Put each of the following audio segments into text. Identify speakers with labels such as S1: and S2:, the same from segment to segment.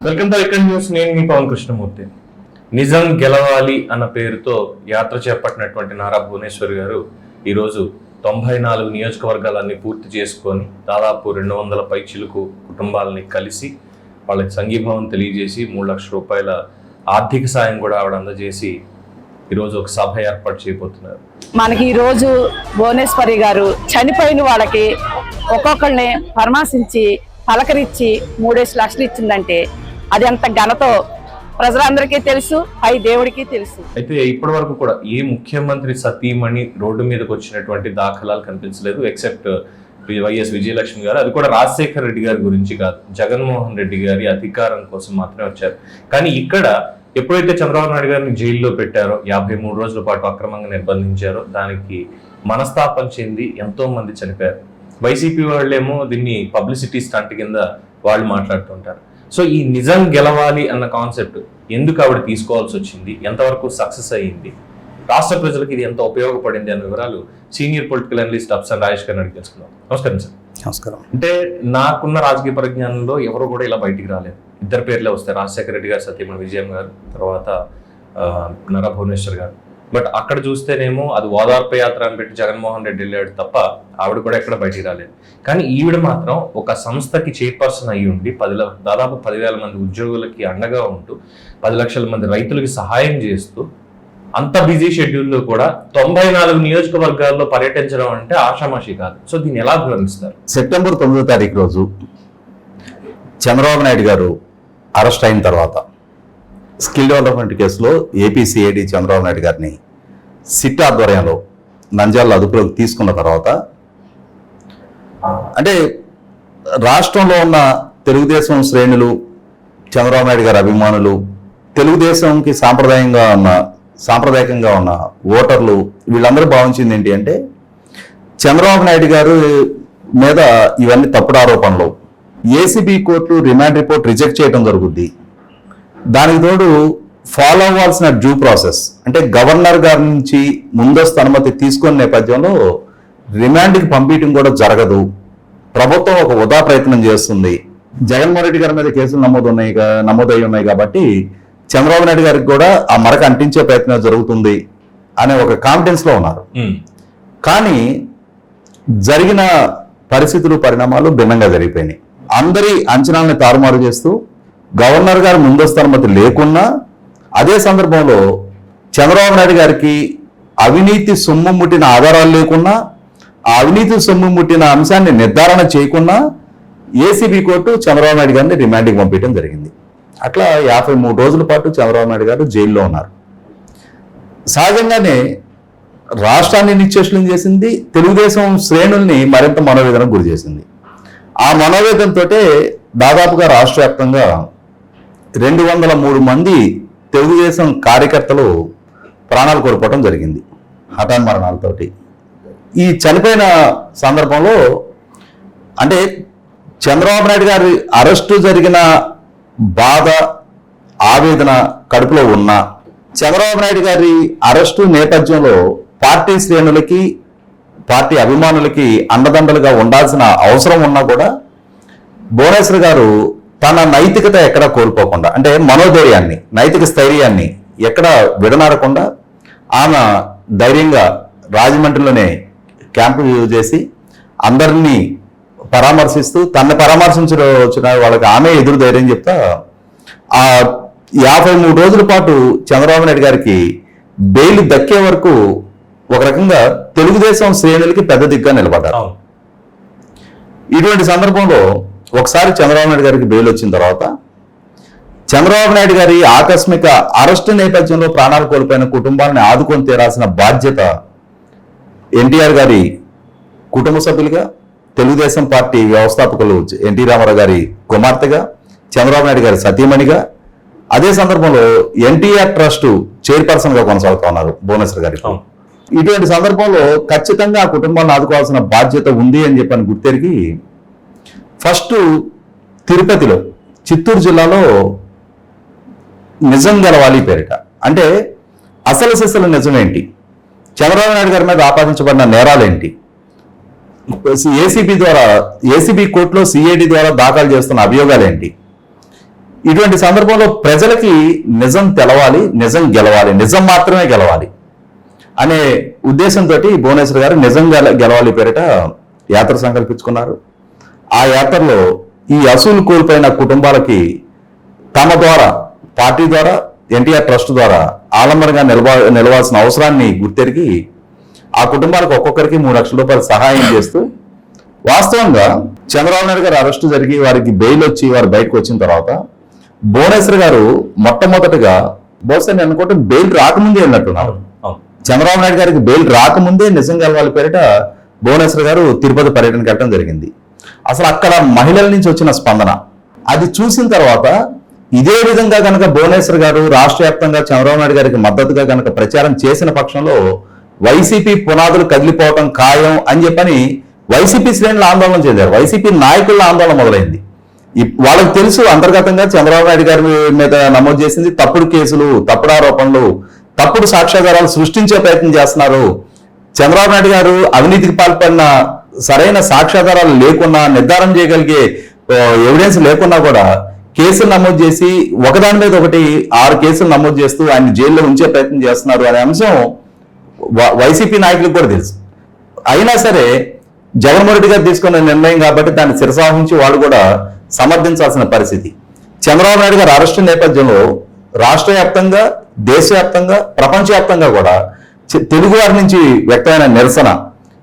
S1: Welcome to ఇక్కడ news. నేను మీ పవన్ కృష్ణమూర్తి. నిజం గెలవాలి అన్న పేరుతో యాత్ర చేపట్టినటువంటి నారా భువనేశ్వర్ గారు ఈరోజు 94 నియోజకవర్గాలన్నీ పూర్తి చేసుకొని దాదాపు 200 పైచిలుకు కుటుంబాలని కలిసి వాళ్ళకి సంఘీభావం తెలియజేసి 3 లక్షల రూపాయల ఆర్థిక సాయం కూడా ఆవిడ అందజేసి ఈరోజు ఒక సభ ఏర్పాటు చేయబోతున్నారు.
S2: మనకి ఈరోజు భువనేశ్వరి గారు చనిపోయిన వాళ్ళకి ఒక్కొక్కరిని పరామర్శించి పలకరించి 3 లక్షలు ఇచ్చిందంటే అది ఎంత ఘనతో ప్రజలందరికీ తెలుసు, పై దేవుడికి తెలుసు.
S1: అయితే ఇప్పటి వరకు కూడా ఏ ముఖ్యమంత్రి సతీమణి రోడ్డు మీదకి వచ్చినటువంటి దాఖలాలు కనిపించలేదు, ఎక్సెప్ట్ వైఎస్ విజయలక్ష్మి గారు. అది కూడా రాజశేఖర రెడ్డి గారి గురించి కాదు, జగన్మోహన్ రెడ్డి గారి అధికారం కోసం మాత్రమే వచ్చారు. కానీ ఇక్కడ ఎప్పుడైతే చంద్రబాబు నాయుడు గారిని జైల్లో పెట్టారో, 53 రోజుల పాటు అక్రమంగా నిర్బంధించారో, దానికి మనస్తాపం చెంది ఎంతో మంది చనిపోయారు. వైసీపీ వాళ్ళేమో దీన్ని పబ్లిసిటీ స్టంట్ కింద వాళ్ళు మాట్లాడుతుంటారు. సో ఈ నిజం గెలవాలి అన్న కాన్సెప్ట్ ఎందుకు ఆవిడ తీసుకోవాల్సి వచ్చింది, ఎంతవరకు సక్సెస్ అయ్యింది, రాష్ట్ర ప్రజలకు ఇది ఎంత ఉపయోగపడింది అన్న వివరాలు సీనియర్ పొలిటికల్ అనలిస్ట్ అఫ్సన్ రాజేష్ గారిని అడిగి తెలుసుకుందాం. నమస్కారం సార్.
S3: నమస్కారం.
S1: అంటే నాకున్న రాజకీయ పరిజ్ఞానంలో ఎవరు కూడా ఇలా బయటికి రాలేదు. 2 పేర్లే వస్తాయి, రాజశేఖర రెడ్డి గారు సతీమణి విజయం గారు, తర్వాత నారా భువనేశ్వర్ గారు. బట్ అక్కడ చూస్తేనేమో అది ఓదార్పు యాత్ర అని పెట్టి జగన్మోహన్ రెడ్డి వెళ్ళాడు తప్ప ఆవిడ కూడా ఎక్కడ బయటికి రాలేదు. కానీ ఈవిడ మాత్రం ఒక సంస్థకి చైర్పర్సన్ అయ్యి ఉండి దాదాపు 10,000 మంది ఉద్యోగులకి అండగా ఉంటూ 10 లక్షల మంది రైతులకి సహాయం చేస్తూ అంత బిజీ షెడ్యూల్లో కూడా 94 నియోజకవర్గాల్లో పర్యటించడం అంటే ఆషామాషి కాదు. సో దీన్ని ఎలా గమనిస్తారు?
S3: సెప్టెంబర్ 9వ తారీఖు రోజు చంద్రబాబు నాయుడు గారు అరెస్ట్ అయిన తర్వాత స్కిల్ డెవలప్మెంట్ కేసులో ఏపీ సిఐడి చంద్రబాబు నాయుడు గారిని సిట్ ఆధ్వర్యంలో నంద్యాల అదుపులోకి తీసుకున్న తర్వాత, అంటే రాష్ట్రంలో ఉన్న తెలుగుదేశం శ్రేణులు, చంద్రబాబు నాయుడు గారి అభిమానులు, తెలుగుదేశంకి సాంప్రదాయకంగా ఉన్న ఓటర్లు, వీళ్ళందరూ భావించింది ఏంటి అంటే చంద్రబాబు నాయుడు గారు మీద ఇవన్నీ తప్పుడు ఆరోపణలు, ACB court remand report reject చేయడం జరుగుద్ది. దానికి తోడు ఫాలో అవ్వాల్సిన డ్యూ ప్రాసెస్ అంటే గవర్నర్ గారి నుంచి ముందస్తు అనుమతి తీసుకున్న నేపథ్యంలో రిమాండ్కి పంపించడం కూడా జరగదు. ప్రభుత్వం ఒక వృధా ప్రయత్నం చేస్తుంది. జగన్మోహన్ రెడ్డి గారి మీద కేసులు నమోదై ఉన్నాయి కాబట్టి చంద్రబాబు నాయుడు గారికి కూడా ఆ మరక అంటించే ప్రయత్నం జరుగుతుంది అనే ఒక కాన్ఫిడెన్స్ లో ఉన్నారు. కానీ జరిగిన పరిస్థితులు, పరిణామాలు భిన్నంగా జరిగిపోయినాయి. అందరి అంచనాలను తారుమారు చేస్తూ గవర్నర్ గారు ముందస్తు అనుమతి లేకున్నా, అదే సందర్భంలో చంద్రబాబు నాయుడు గారికి అవినీతి సొమ్ము ముట్టిన ఆధారాలు లేకున్నా, ఆ అవినీతి సొమ్ము ముట్టిన అంశాన్ని నిర్ధారణ చేయకున్నా ఏసీబీ కోర్టు చంద్రబాబు నాయుడు గారిని రిమాండ్కి పంపించడం జరిగింది. అట్లా 53 రోజుల పాటు చంద్రబాబు నాయుడు గారు జైల్లో ఉన్నారు. సహజంగానే రాష్ట్రాన్ని నిశ్చేష్లం చేసింది, తెలుగుదేశం శ్రేణుల్ని మరింత మనోవేదనకు గురి చేసింది. ఆ మనోవేదనతో దాదాపుగా రాష్ట్ర వ్యాప్తంగా 203 మంది తెలుగుదేశం కార్యకర్తలు ప్రాణాలు కోల్పోవడం జరిగింది హఠాన్ మరణాలతోటి. ఈ చనిపోయిన సందర్భంలో అంటే చంద్రబాబు నాయుడు గారి అరెస్టు జరిగిన బాధ, ఆవేదన కడుపులో ఉన్న, చంద్రబాబు నాయుడు గారి అరెస్టు నేపథ్యంలో పార్టీ శ్రేణులకి, పార్టీ అభిమానులకి అండదండలుగా ఉండాల్సిన అవసరం ఉన్నా కూడా భువనేశ్వర్ గారు తన నైతికత ఎక్కడా కోల్పోకుండా, అంటే మనోధైర్యాన్ని, నైతిక స్థైర్యాన్ని ఎక్కడ విడనాడకుండా ఆమె ధైర్యంగా రాజమండ్రిలోనే క్యాంపు చేసి అందరినీ పరామర్శిస్తూ, తనని పరామర్శించిన వాళ్ళకి ఆమె ఎదురు ధైర్యం చెప్తా ఆ 53 రోజుల పాటు చంద్రబాబు నాయుడు గారికి బెయిల్ దక్కే వరకు ఒక రకంగా తెలుగుదేశం శ్రేణులకి పెద్ద దిగ్గా నిలబడ్డారు. ఇటువంటి సందర్భంలో ఒకసారి చంద్రబాబు నాయుడు గారికి బెయిల్ వచ్చిన తర్వాత చంద్రబాబు నాయుడు గారి ఆకస్మిక అరెస్టు నేపథ్యంలో ప్రాణాలు కోల్పోయిన కుటుంబాలను ఆదుకొని తీరాల్సిన బాధ్యత ఎన్టీఆర్ గారి కుటుంబ సభ్యులుగా, తెలుగుదేశం పార్టీ వ్యవస్థాపకులు ఎన్టీ రామారావు గారి కుమార్తెగా, చంద్రబాబు నాయుడు గారి సతీమణిగా, అదే సందర్భంలో ఎన్టీఆర్ ట్రస్ట్ చైర్పర్సన్ గా కొనసాగుతా ఉన్నారు భువనేశ్వర్ గారికి. ఇటువంటి సందర్భంలో ఖచ్చితంగా ఆ కుటుంబాలను ఆదుకోవాల్సిన బాధ్యత ఉంది అని చెప్పని గుర్తెరిగి ఫస్ట్ తిరుపతిలో, చిత్తూరు జిల్లాలో నిజం గెలవాలి పేరిట, అంటే అసలు సిసలు నిజమేంటి, చంద్రబాబు నాయుడు గారి మీద ఆపాదించబడిన నేరాలేంటి, ఏసీబీ కోర్టులో సిఐడి ద్వారా దాఖలు చేస్తున్న అభియోగాలు ఏంటి, ఇటువంటి సందర్భంలో ప్రజలకి నిజం తెలవాలి, నిజం గెలవాలి, నిజం మాత్రమే గెలవాలి అనే ఉద్దేశంతో భువనేశ్వర్ గారు నిజం గెలవాలి పేరిట యాత్ర సంకల్పించుకున్నారు. ఆ యాత్రలో ఈ అసూలు కోల్పోయిన కుటుంబాలకి తమ ద్వారా, పార్టీ ద్వారా, ఎన్టీఆర్ ట్రస్ట్ ద్వారా ఆలంబరంగా నిలవాల్సిన అవసరాన్ని గుర్తెరిగి ఆ కుటుంబాలకు ఒక్కొక్కరికి 3 లక్షల రూపాయలు సహాయం చేస్తూ, వాస్తవంగా చంద్రబాబు నాయుడు గారు అరెస్టు జరిగి వారికి బెయిల్ వచ్చి వారు బయటకు వచ్చిన తర్వాత భువనేశ్వర్ గారు మొట్టమొదటిగా, బహుశా నేను అనుకుంటే బెయిల్ రాకముందే వెళ్ళినట్టున్నారు. చంద్రబాబు నాయుడు గారికి బెయిల్ రాకముందే నిజం గెలవాలి పేరిట భువనేశ్వర్ గారు తిరుపతి పర్యటనకి వెళ్ళడం జరిగింది. అసలు అక్కడ మహిళల నుంచి వచ్చిన స్పందన అది చూసిన తర్వాత, ఇదే విధంగా కనుక భువనేశ్వర్ గారు రాష్ట్ర వ్యాప్తంగా చంద్రబాబు నాయుడు గారికి మద్దతుగా కనుక ప్రచారం చేసిన పక్షంలో వైసీపీ పునాదులు కదిలిపోవటం ఖాయం అని చెప్పని వైసీపీ శ్రేణులు ఆందోళన చెందారు. వైసీపీ నాయకుల ఆందోళన మొదలైంది. వాళ్ళకి తెలుసు అంతర్గతంగా చంద్రబాబు నాయుడు గారి మీద నమోదు చేసింది తప్పుడు కేసులు, తప్పుడు ఆరోపణలు, తప్పుడు సాక్ష్యాధారాలు సృష్టించే ప్రయత్నం చేస్తున్నారు. చంద్రబాబు నాయుడు గారు అవినీతికి పాల్పడిన సరైన సాక్ష్యాధారాలు లేకున్నా, నిర్ధారణ చేయగలిగే ఎవిడెన్స్ లేకున్నా కూడా కేసులు నమోదు చేసి ఒకదాని మీద ఒకటి 6 కేసులు నమోదు చేస్తూ ఆయన జైల్లో ఉంచే ప్రయత్నం చేస్తున్నారు అనే అంశం వైసీపీ నాయకులకు కూడా తెలుసు. అయినా సరే జగన్మోహన్ రెడ్డి గారు తీసుకున్న నిర్ణయం కాబట్టి దాన్ని శిరసావహించి వాళ్ళు కూడా సమర్థించాల్సిన పరిస్థితి. చంద్రబాబు నాయుడు గారు అరెస్టు నేపథ్యంలో రాష్ట్ర వ్యాప్తంగా, దేశవ్యాప్తంగా, ప్రపంచవ్యాప్తంగా కూడా తెలుగు వారి నుంచి వ్యక్తమైన నిరసన,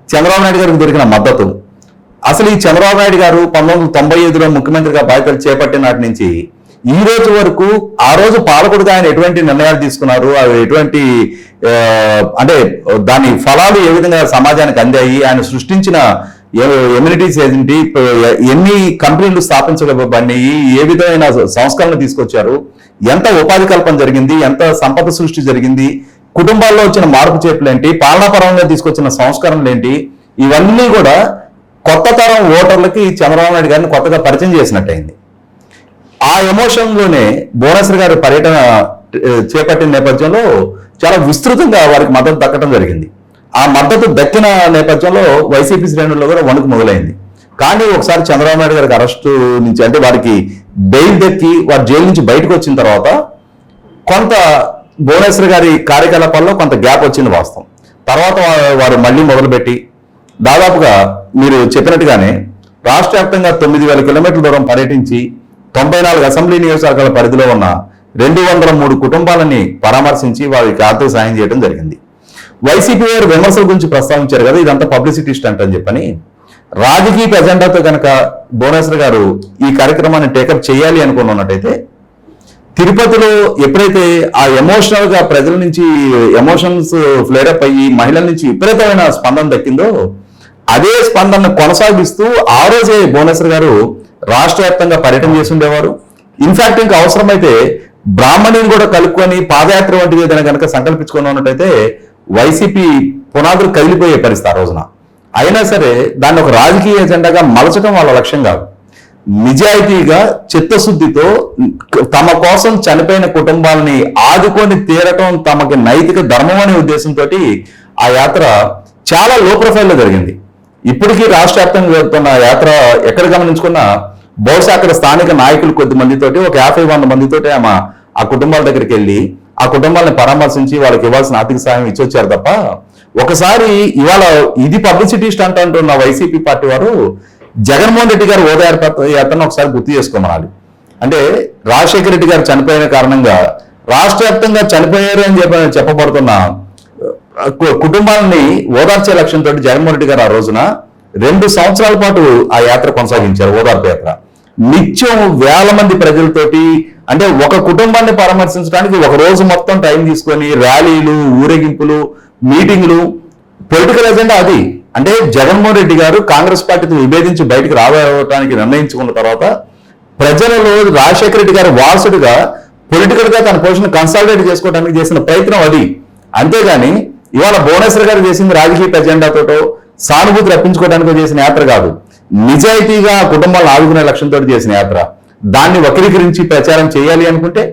S3: చంద్రబాబు నాయుడు గారికి దొరికిన మద్దతు, అసలు ఈ చంద్రబాబు నాయుడు గారు 1995లో ముఖ్యమంత్రిగా బాధ్యతలు చేపట్టిన నాటి నుంచి ఈ రోజు వరకు, ఆ రోజు పాలకుడుగా ఆయన ఎటువంటి నిర్ణయాలు తీసుకున్నారు, అవి ఎటువంటి అంటే దాని ఫలాలు ఏ విధంగా సమాజానికి అందాయి, ఆయన సృష్టించిన ఎమ్యూనిటీస్ ఏంటి, ఎన్ని కంపెనీలు స్థాపించబడినాయి, ఏ విధమైన సంస్కరణ తీసుకొచ్చారు, ఎంత ఉపాధి కల్పన జరిగింది, ఎంత సంపద సృష్టి జరిగింది, కుటుంబాల్లో వచ్చిన మార్పు చేర్పులు ఏంటి, పాలనాపరంగా తీసుకొచ్చిన సంస్కరణలు ఏంటి, ఇవన్నీ కూడా కొత్త తరం ఓటర్లకి చంద్రబాబు నాయుడు గారిని కొత్తగా పరిచయం చేసినట్టయింది. ఆ ఎమోషన్లోనే భువనేశ్వర్ గారి పర్యటన చేపట్టిన నేపథ్యంలో చాలా విస్తృతంగా వారికి మద్దతు దక్కడం జరిగింది. ఆ మద్దతు దక్కిన నేపథ్యంలో వైసీపీ శ్రేణుల్లో కూడా వణుకు మొదలైంది. కానీ ఒకసారి చంద్రబాబు నాయుడు గారికి అరెస్టు నుంచి, అంటే వారికి బెయిల్ దక్కి వారి జైలు నుంచి బయటకు వచ్చిన తర్వాత కొంత భువనేశ్వర్ గారి కార్యకలాపాల్లో కొంత గ్యాప్ వచ్చింది వాస్తవం. తర్వాత వారు మళ్ళీ మొదలుపెట్టి దాదాపుగా మీరు చెప్పినట్టుగానే రాష్ట్ర వ్యాప్తంగా 9,000 కిలోమీటర్ల దూరం పర్యటించి 94 అసెంబ్లీ నియోజకవర్గాల పరిధిలో ఉన్న 203 కుటుంబాలని పరామర్శించి వారికి ఆర్థిక సాయం చేయడం జరిగింది. వైసీపీ వారు విమర్శల గురించి ప్రస్తావించారు కదా, ఇదంతా పబ్లిసిటీ స్టంట్ అని చెప్పని. రాజకీయ ఎజెండాతో కనుక భువనేశ్వర్ గారు ఈ కార్యక్రమాన్ని టేకప్ చేయాలి అనుకున్నట్టయితే, తిరుపతిలో ఎప్పుడైతే ఆ ఎమోషనల్ గా ప్రజల నుంచి ఎమోషన్స్ ఫ్లేరప్ అయ్యి మహిళల నుంచి విపరీతమైన స్పందన దక్కిందో, అదే స్పందన కొనసాగిస్తూ ఆ రోజే భువనేశ్వర్ గారు రాష్ట్ర వ్యాప్తంగా పర్యటన చేసి ఉండేవారు. ఇన్ఫాక్ట్ ఇంకా అవసరమైతే బ్రాహ్మణిని కూడా కలుపుకొని పాదయాత్ర వంటివి ఏదైనా కనుక సంకల్పించుకుని ఉన్నట్టయితే వైసీపీ పునాదులు కదిలిపోయే పరిస్థితి ఆ రోజున. అయినా సరే దాన్ని ఒక రాజకీయ ఎజెండాగా మలచడం వాళ్ళ లక్ష్యం కాదు. నిజాయితీగా, చిత్తశుద్ధితో తమ కోసం చనిపోయిన కుటుంబాలని ఆదుకొని తీరటం తమకి నైతిక ధర్మం అనే ఉద్దేశంతో ఆ యాత్ర చాలా లో ప్రొఫైల్లో జరిగింది. ఇప్పటికీ రాష్ట్ర వ్యాప్తంగా జరుగుతున్న యాత్ర ఎక్కడ గమనించుకున్నా బహుశా అక్కడ స్థానిక నాయకులు కొద్ది మందితోటి, ఒక 50-100 మందితోటి ఆమె ఆ కుటుంబాల దగ్గరికి వెళ్ళి ఆ కుటుంబాలను పరామర్శించి వాళ్ళకి ఇవ్వాల్సిన ఆర్థిక సాయం ఇచ్చొచ్చారు తప్ప, ఒకసారి ఇవాళ ఇది పబ్లిసిటీ స్టంట్ అంటున్న వైసీపీ పార్టీ వారు జగన్మోహన్ రెడ్డి గారు ఓదార్పు యాత్రను ఒకసారి గుర్తు చేసుకోమనాలి. అంటే రాజశేఖర రెడ్డి గారు చనిపోయిన కారణంగా రాష్ట్ర వ్యాప్తంగా చనిపోయారు అని చెప్పబడుతున్న కుటుంబాలని ఓదార్చే లక్ష్యంతో జగన్మోహన్ రెడ్డి గారు ఆ రోజున 2 సంవత్సరాల పాటు ఆ యాత్ర కొనసాగించారు, ఓదార్పు యాత్ర. నిత్యం వేల మంది ప్రజలతోటి, అంటే ఒక కుటుంబాన్ని పరామర్శించడానికి ఒక రోజు మొత్తం టైం తీసుకొని ర్యాలీలు, ఊరేగింపులు, మీటింగ్లు, పొలిటికల్ ఎజెండా అది. అంటే జగన్మోహన్ రెడ్డి గారు కాంగ్రెస్ పార్టీతో విభేదించి బయటకు రావడానికి నిర్ణయించుకున్న తర్వాత ప్రజలలో రాజశేఖర రెడ్డి గారి వారసుడిగా పొలిటికల్ గా తన పొజిషన్ కన్సాలిడేట్ చేసుకోవడానికి చేసిన ప్రయత్నం అది. అంతేగాని ఇవాళ భువనేశ్వర్ గారు చేసింది రాజకీయ ఎజెండాతోటో సానుభూతి రప్పించుకోవడానికి చేసిన యాత్ర కాదు. నిజాయితీగా కుటుంబాలను ఆదుకునే లక్ష్యంతో చేసిన యాత్ర. దాన్ని వక్రీకరించి ప్రచారం చేయాలి అనుకుంటే,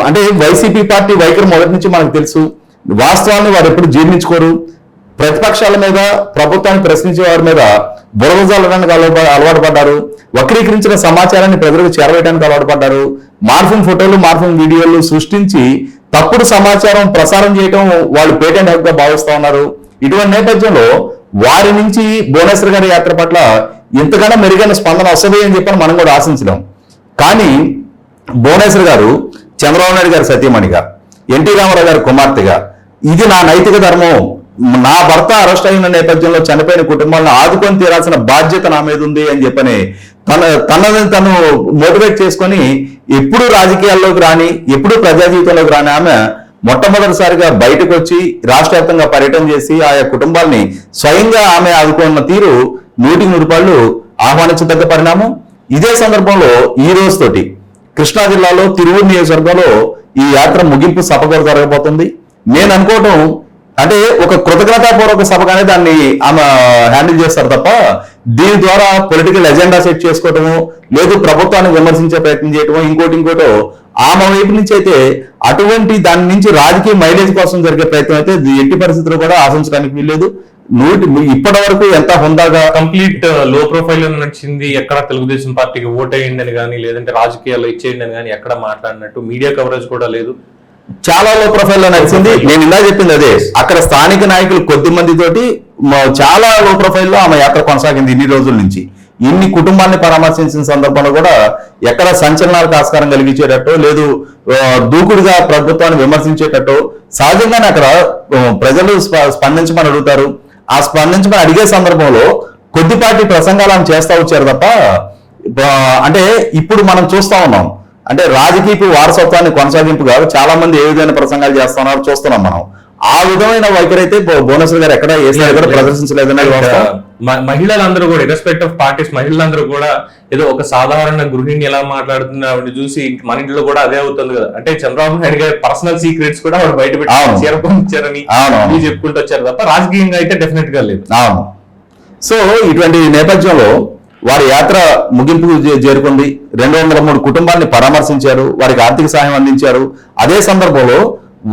S3: అంటే వైసీపీ పార్టీ వైఖరి మొదటి నుంచి మనకు తెలుసు. వాస్తవాన్ని వారు ఎప్పుడు జీర్ణించుకోరు. ప్రతిపక్షాల మీద, ప్రభుత్వాన్ని ప్రశ్నించే వారి మీద బురదజల్లడానికి అలవాటు పడ్డారు. వక్రీకరించిన సమాచారాన్ని ప్రజలకు చేరవేయడానికి అలవాటు పడ్డారు. మార్ఫింగ్ ఫోటోలు మార్ఫింగ్ వీడియోలు సృష్టించి తప్పుడు సమాచారం ప్రసారం చేయడం వాళ్ళు పేటెంట్ హక్గా భావిస్తా ఉన్నారు. ఇటువంటి నేపథ్యంలో వారి నుంచి భువనేశ్వర్ గారి యాత్ర పట్ల ఇంతకన్నా మెరుగైన స్పందన వస్తుంది అని చెప్పని మనం కూడా ఆశించలేం. కానీ భువనేశ్వర్ గారు చంద్రబాబు నాయుడు గారి సతీమణిగా, ఎన్టీ రామారావు గారి కుమార్తెగా, ఇది నా నైతిక ధర్మం, నా భర్త అరెస్ట్ అయిన నేపథ్యంలో చనిపోయిన కుటుంబాలను ఆదుకొని తీరాల్సిన బాధ్యత నా మీద ఉంది అని చెప్పని తనని తను మోటివేట్ చేసుకొని ఎప్పుడు రాజకీయాల్లోకి రాని, ఎప్పుడు ప్రజా జీవితంలోకి రాని ఆమె మొట్టమొదటిసారిగా బయటకు వచ్చి రాష్ట్ర వ్యాప్తంగా పర్యటన చేసి ఆయా కుటుంబాల్ని స్వయంగా ఆమె ఆదుకున్న తీరు 100% ఆహ్వానించదగ్గ పరిణామం. ఇదే సందర్భంలో ఈ రోజుతోటి కృష్ణా జిల్లాలో తిరువూరు నియోజకవర్గంలో ఈ యాత్ర ముగింపు సభ కూడా జరగబోతుంది. నేను అనుకోవటం అంటే ఒక కృతజ్ఞతాపూర్వక సభగానే దాన్ని ఆమె హ్యాండిల్ చేస్తారు తప్ప దీని ద్వారా పొలిటికల్ ఎజెండా సెట్ చేసుకోవటము, లేదు ప్రభుత్వాన్ని విమర్శించే ప్రయత్నం చేయటము, ఇంకోటో ఆమె వైపు నుంచి అయితే అటువంటి దాని నుంచి రాజకీయ మైలేజ్ కోసం జరిగే ప్రయత్నం అయితే ఎట్టి పరిస్థితుల్లో కూడా ఆశించడానికి వీల్లేదు. ఇప్పటి వరకు ఎంత హుందాగా
S1: కంప్లీట్ లో ప్రొఫైల్ నడిచింది, ఎక్కడ తెలుగుదేశం పార్టీకి ఓటేయండి అని కానీ, లేదంటే రాజకీయాల్లో ఇచ్చేయండి అని కానీ ఎక్కడ మాట్లాడినట్టు మీడియా కవరేజ్ కూడా లేదు.
S3: చాలా లో ప్రొఫైల్ లో నడిచింది. నేను ఇలా చెప్పింది అదే, అక్కడ స్థానిక నాయకులు కొద్ది మంది తోటి చాలా లో ప్రొఫైల్ లో ఆమె యాత్ర కొనసాగింది ఇన్ని రోజుల నుంచి. ఇన్ని కుటుంబాన్ని పరామర్శించిన సందర్భంలో కూడా ఎక్కడ సంచలనాలకు ఆస్కారం కలిగించేటట్టు, లేదు దూకుడుగా ప్రభుత్వాన్ని విమర్శించేటట్టు, సహజంగానే అక్కడ ప్రజలు స్పందించమని అడుగుతారు. ఆ స్పందించమని అడిగే సందర్భంలో కొద్దిపాటి ప్రసంగాలు ఆమె చేస్తా వచ్చారు తప్ప, అంటే ఇప్పుడు మనం చూస్తా ఉన్నాం, అంటే రాజకీయ వారసత్వాన్ని కొనసాగింపుగా చాలా మంది ఏ విధమైన ప్రసంగాలు చేస్తున్నారు చూస్తున్నాం మనం. ఆ విధమైన వైఖరి అయితే భువనేశ్వర్ గారు ఎక్కడ ఏ స్థాయి కూడా ప్రదర్శించలేదని
S1: మహిళలందరూ కూడా ఇర్రెస్పెక్ట్ ఆఫ్ పార్టీస్ మహిళలందరూ కూడా ఏదో ఒక సాధారణ గృహిణి ఎలా మాట్లాడుతున్నా ఆవిడ చూసి మన ఇంట్లో కూడా అదే అవుతుంది కదా. అంటే చంద్రబాబు నాయుడు గారి పర్సనల్ సీక్రెట్స్ కూడా ఆవిడ బయట పెట్టి చేరపొందించారని చెప్పుకుంటూ వచ్చారు తప్ప రాజకీయంగా అయితే డెఫినెట్ గా లేదు.
S3: అవును. సో ఇటువంటి నేపథ్యంలో వారి యాత్ర ముగింపుకు చేరుకుంది. 203 కుటుంబాన్ని పరామర్శించారు, వారికి ఆర్థిక సహాయం అందించారు. అదే సందర్భంలో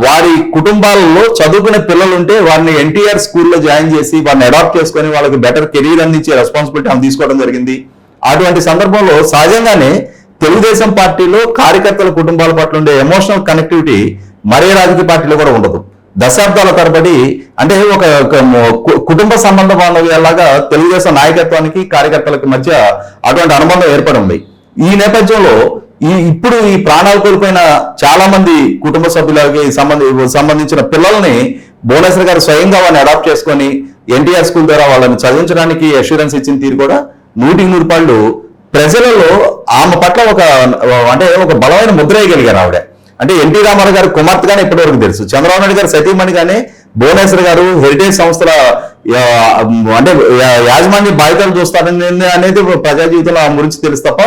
S3: వారి కుటుంబాలలో చదువుకునే పిల్లలు ఉంటే వారిని ఎన్టీఆర్ స్కూల్లో జాయిన్ చేసి వారిని అడాప్ట్ చేసుకొని వాళ్ళకి బెటర్ కెరీర్ అందించే రెస్పాన్సిబిలిటీ ఆమె తీసుకోవడం జరిగింది. అటువంటి సందర్భంలో సహజంగానే తెలుగుదేశం పార్టీలో కార్యకర్తల కుటుంబాల పట్ల ఉండే ఎమోషనల్ కనెక్టివిటీ మరే రాజకీయ పార్టీలో కూడా ఉండదు. దశాబ్దాల తరబడి అంటే ఒక కుటుంబ సంబంధ బాంధవ్యాలాగా తెలుగుదేశం నాయకత్వానికి కార్యకర్తలకు మధ్య అటువంటి అనుబంధం ఏర్పడి ఉంది. ఈ నేపథ్యంలో ఇప్పుడు ఈ ప్రాణాలు కోల్పోయిన చాలా మంది కుటుంబ సభ్యులకి సంబంధించిన పిల్లల్ని భువనేశ్వర్ గారు స్వయంగా వాళ్ళని అడాప్ట్ చేసుకొని ఎన్టీఆర్ స్కూల్ ద్వారా వాళ్ళని చదివించడానికి అష్యూరెన్స్ ఇచ్చిన తీరు కూడా 100% ప్రజలలో ఆమె పట్ల ఒక బలమైన ముద్ర వేయగలిగారు ఆవిడ. అంటే ఎన్టీ రామారావు గారి కుమార్తెగానే ఇప్పటివరకు తెలుసు, చంద్రబాబు నాయుడు గారి సతీమణిగానే భువనేశ్వర్ గారు హెరిటేజ్ సంస్థల అంటే యాజమాన్య బాధ్యతలు చూస్తారని అనేది ప్రజా జీవితంలో ఆమె గురించి తెలుసు తప్ప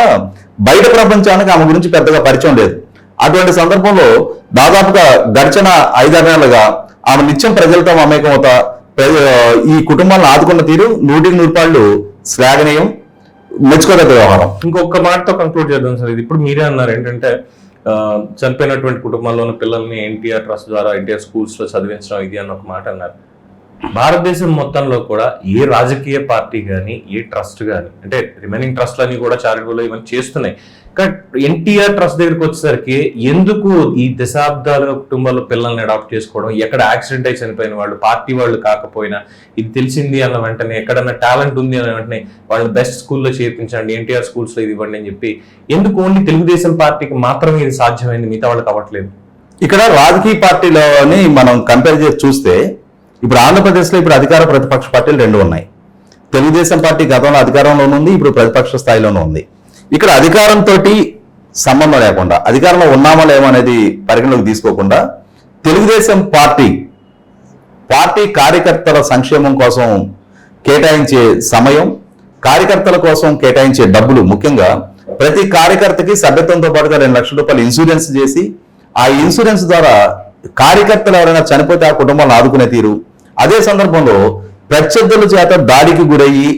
S3: బయట ప్రపంచానికి ఆమె గురించి పెద్దగా పరిచయం లేదు. అటువంటి సందర్భంలో దాదాపుగా గడిచిన 5-6 నెలలుగా ఆమె నిత్యం ప్రజలతో మమేకం అవుతా ఈ కుటుంబాలను ఆదుకున్న తీరు 100% శ్లాఘనీయం, మెచ్చుకోదగ్గ వ్యవహారం.
S1: ఇంకొక మాటతో కంక్లూడ్ చేద్దాం సార్. ఇది ఇప్పుడు మీరే అన్నారు ఏంటంటే చనిపోయినటువంటి కుటుంబాల్లో ఉన్న పిల్లల్ని ఎన్టీఆర్ ట్రస్ట్ ద్వారా ఎన్టీఆర్ స్కూల్స్ లో చదివించడం ఇది అని ఒక మాట అన్నారు. భారతదేశం మొత్తంలో కూడా ఏ రాజకీయ పార్టీ కానీ ఏ ట్రస్ట్ కానీ, అంటే రిమైనింగ్ ట్రస్ట్లన్నీ కూడా చారిటబుల్ ఇవన్నీ చేస్తున్నాయి, కానీ ఎన్టీఆర్ ట్రస్ట్ దగ్గరికి వచ్చేసరికి ఎందుకు ఈ దశాబ్దాలుగా కుటుంబాల్లో పిల్లల్ని అడాప్ట్ చేసుకోవడం, ఎక్కడ యాక్సిడెంట్ అయి చనిపోయిన వాళ్ళు పార్టీ వాళ్ళు కాకపోయినా ఇది తెలిసింది అన్న వెంటనే, ఎక్కడన్నా టాలెంట్ ఉంది అన్న వెంటనే వాళ్ళని బెస్ట్ స్కూల్లో చేర్పించండి, ఎన్టీఆర్ స్కూల్స్ లో ఇది ఇవ్వండి అని చెప్పి ఎందుకు ఓన్లీ తెలుగుదేశం పార్టీకి మాత్రమే ఇది సాధ్యమైంది, మిగతా వాళ్ళకి అవ్వట్లేదు?
S3: ఇక్కడ రాజకీయ పార్టీలోని మనం కంపేర్ చేసి చూస్తే ఇప్పుడు ఆంధ్రప్రదేశ్లో ఇప్పుడు అధికార ప్రతిపక్ష పార్టీలు 2 ఉన్నాయి. తెలుగుదేశం పార్టీ గతంలో అధికారంలోనూ ఉంది, ఇప్పుడు ప్రతిపక్ష స్థాయిలోనూ ఉంది. ఇక్కడ అధికారంతో సంబంధం లేకుండా, అధికారంలో ఉన్నామా లేమో అనేది పరిగణలోకి తీసుకోకుండా తెలుగుదేశం పార్టీ కార్యకర్తల సంక్షేమం కోసం కేటాయించే సమయం, కార్యకర్తల కోసం కేటాయించే డబ్బులు, ముఖ్యంగా ప్రతి కార్యకర్తకి సభ్యత్వంతో పాటుగా 2 లక్షల రూపాయలు ఇన్సూరెన్స్ చేసి ఆ ఇన్సూరెన్స్ ద్వారా కార్యకర్తలు ఎవరైనా చనిపోతే ఆ కుటుంబాలను ఆదుకునే తీరు. అదే సందర్భంలో ప్రత్యర్థుల చేత దాడికి గురయ్యి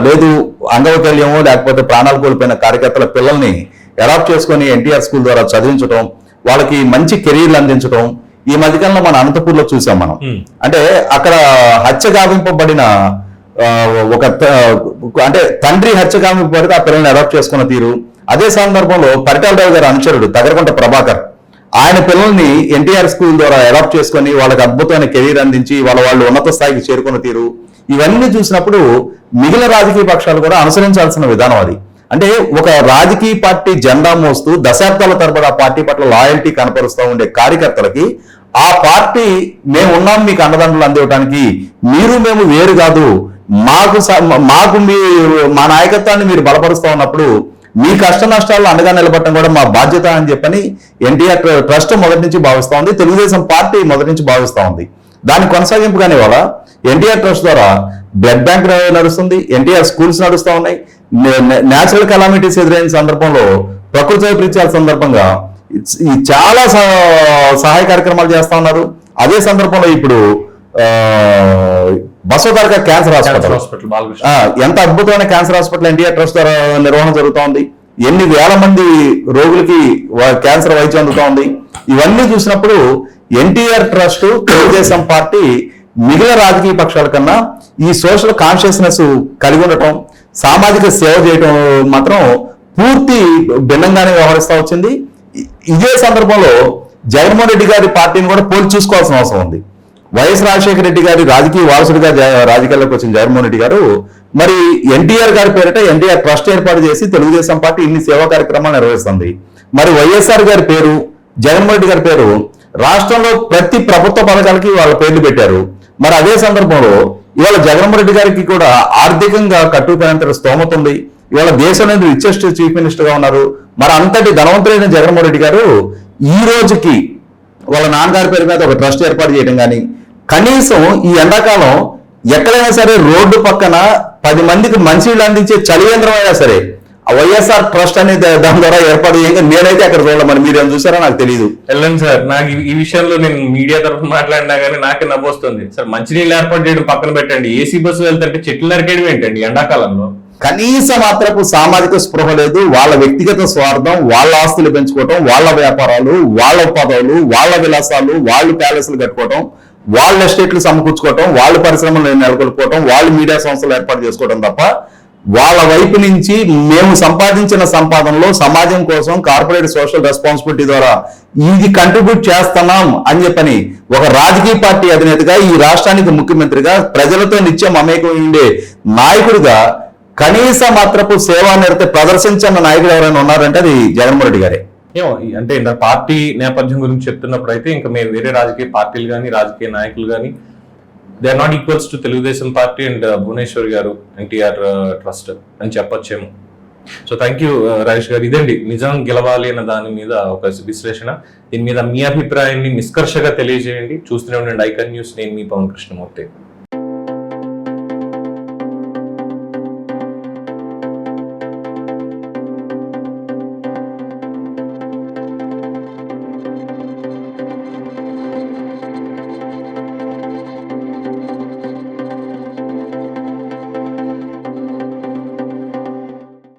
S3: లేదు అంగవైకల్యమో లేకపోతే ప్రాణాలు కోల్పోయిన కార్యకర్తల పిల్లల్ని అడాప్ట్ చేసుకొని ఎన్టీఆర్ స్కూల్ ద్వారా చదివించడం, వాళ్ళకి మంచి కెరీర్లు అందించడం. ఈ మధ్యకాలంలో మన అనంతపూర్లో చూసాం మనం. అంటే అక్కడ హత్య గావింపబడిన అంటే తండ్రి హత్య గావింపబడితే ఆ పిల్లల్ని అడాప్ట్ చేసుకున్న తీరు. అదే సందర్భంలో పరిటాలరావు గారి అనుచరుడు తగరకుంట ప్రభాకర్ ఆయన పిల్లల్ని ఎన్టీఆర్ స్కూల్ ద్వారా అడాప్ట్ చేసుకొని వాళ్ళకి అద్భుతమైన కెరీర్ అందించి వాళ్ళు ఉన్నత స్థాయికి చేరుకున్న తీరు ఇవన్నీ చూసినప్పుడు మిగిలిన రాజకీయ పక్షాలు కూడా అనుసరించాల్సిన విధానం అది. అంటే ఒక రాజకీయ పార్టీ జెండా మోస్తూ దశాబ్దాల తరబడి ఆ పార్టీ పట్ల లాయల్టీ కనపరుస్తూ ఉండే కార్యకర్తలకి ఆ పార్టీ మేము ఉన్నాం మీకు అండదండలు అందివ్వడానికి, మీరు మేము వేరు కాదు, మాకు మా నాయకత్వాన్ని మీరు బలపరుస్తూ ఉన్నప్పుడు మీ కష్ట నష్టాల్లో అండగా నిలబడటం కూడా మా బాధ్యత అని చెప్పని ఎన్టీఆర్ ట్రస్ట్ మొదటి నుంచి భావిస్తూ ఉంది, తెలుగుదేశం పార్టీ మొదటి నుంచి భావిస్తూ ఉంది. దాని కొనసాగింపుగానే వాళ్ళ ఎన్టీఆర్ ట్రస్ట్ ద్వారా బ్లడ్ బ్యాంక్ నడుస్తుంది, ఎన్టీఆర్ స్కూల్స్ నడుస్తూ ఉన్నాయి. నేచురల్ కెలామిటీస్ ఎదురైన సందర్భంలో ప్రకృతి వైపరీత్యాల సందర్భంగా చాలా సహాయ కార్యక్రమాలు చేస్తా ఉన్నారు. అదే సందర్భంలో ఇప్పుడు బసవతారక క్యాన్సర్ హాస్పిటల్ ఎంత అద్భుతమైన క్యాన్సర్ హాస్పిటల్ ఎన్టీఆర్ ట్రస్ట్ ద్వారా నిర్వహణ జరుగుతూ ఉంది. ఎన్ని వేల మంది రోగులకి క్యాన్సర్ వైద్యం అందుతూ ఉంది. ఇవన్నీ చూసినప్పుడు ఎన్టీఆర్ ట్రస్ట్ తెలుగుదేశం పార్టీ మిగిలిన రాజకీయ పక్షాల కన్నా ఈ సోషల్ కాన్షియస్నెస్ కలిగి ఉండటం, సామాజిక సేవ చేయటం మాత్రం పూర్తి భిన్నంగానే వ్యవహరిస్తూ వచ్చింది. ఇదే సందర్భంలో జగన్మోహన్ రెడ్డి గారి పార్టీని కూడా పోల్చి చూసుకోవాల్సిన అవసరం ఉంది. వైఎస్ రాజశేఖర రెడ్డి గారి రాజకీయ వారసుడిగా రాజకీయాల్లోకి వచ్చిన జగన్మోహన్ రెడ్డి గారు మరి ఎన్టీఆర్ గారి పేరిట ఎన్టీఆర్ ట్రస్ట్ ఏర్పాటు చేసి తెలుగుదేశం పార్టీ ఇన్ని సేవా కార్యక్రమాలు నిర్వహిస్తుంది. మరి వైఎస్ఆర్ గారి పేరు, జగన్మోహన్ రెడ్డి గారి పేరు రాష్ట్రంలో ప్రతి ప్రభుత్వ పథకాలకి వాళ్ళ పేర్లు పెట్టారు. మరి అదే సందర్భంలో ఇవాళ జగన్మోహన్ రెడ్డి గారికి కూడా ఆర్థికంగా కట్టుకునేంత స్తోమత ఉంది. ఇవాళ దేశంలో రిచెస్ట్ చీఫ్ మినిస్టర్ గా ఉన్నారు. మరి అంతటి ధనవంతులైన జగన్మోహన్ రెడ్డి గారు ఈ రోజుకి వాళ్ళ నాన్నగారి పేరు మీద ఒక ట్రస్ట్ ఏర్పాటు చేయడం కానీ, కనీసం ఈ ఎండాకాలం ఎక్కడైనా సరే రోడ్డు పక్కన 10 మందికి మంచినీళ్ళు అందించే చలివేంద్రం అయినా సరే ఆ వైఎస్ఆర్ ట్రస్ట్ అనే దాని ద్వారా ఏర్పాటు చేయగా నేనైతే అక్కడ చూడాలి. మరి మీరు ఏం చూసారో నాకు తెలియదు.
S1: వెళ్ళండి సార్, నాకు ఈ విషయంలో నేను మీడియా తరఫున మాట్లాడినా కానీ నాకే నవ్వొస్తుంది సార్. మంచినీళ్ళు ఏర్పాటు చేయడం పక్కన పెట్టండి, ఏసీ బస్సు వెళ్తుంటే చెట్లు నరికేయడం ఏంటండి ఎండాకాలంలో?
S3: కనీస మాత్రపు సామాజిక స్పృహ లేదు. వాళ్ళ వ్యక్తిగత స్వార్థం, వాళ్ళ ఆస్తులు పెంచుకోవటం, వాళ్ళ వ్యాపారాలు, వాళ్ళ పదవులు, వాళ్ళ విలాసాలు, వాళ్ళు ప్యాలెస్లు కట్టుకోవటం, వాళ్ళ ఎస్టేట్లు సమకూర్చుకోవటం, వాళ్ళ పరిశ్రమలు నెలకొల్పుకోవటం, వాళ్ళు మీడియా సంస్థలు ఏర్పాటు చేసుకోవడం తప్ప వాళ్ళ వైపు నుంచి మేము సంపాదించిన సంపాదనలో సమాజం కోసం కార్పొరేట్ సోషల్ రెస్పాన్సిబిలిటీ ద్వారా ఇది కంట్రిబ్యూట్ చేస్తున్నాం అని చెప్పని ఒక రాజకీయ పార్టీ అధినేతగా, ఈ రాష్ట్రానికి ముఖ్యమంత్రిగా, ప్రజలతో నిత్యం మమేకం ఉండే నాయకుడిగా కనీస మాత్రపు సేవా నిరత ప్రదర్శించిన నాయకుడు ఎవరైనా ఉన్నారంటే అది జగన్మోహన్ రెడ్డి గారే.
S1: ఏమో అంటే ఇంత పార్టీ నేపథ్యం గురించి చెప్తున్నప్పుడు అయితే ఇంకా మేము వేరే రాజకీయ పార్టీలు కానీ రాజకీయ నాయకులు కానీ they are not equals to Telugu Desam party and Bhuvaneswar garu NTR trust అని చెప్పొచ్చేమో. So thank you Rajesh garu. ఇదండి నిజం గెలవాలి అన్న దాని మీద ఒక విశ్లేషణ. దీని మీద మీ అభిప్రాయాన్ని నిష్కర్షగా తెలియజేయండి. చూస్తూనే ఉండండి ఐకాన్ న్యూస్. నేను మీ పవన్ కృష్ణమూర్తి.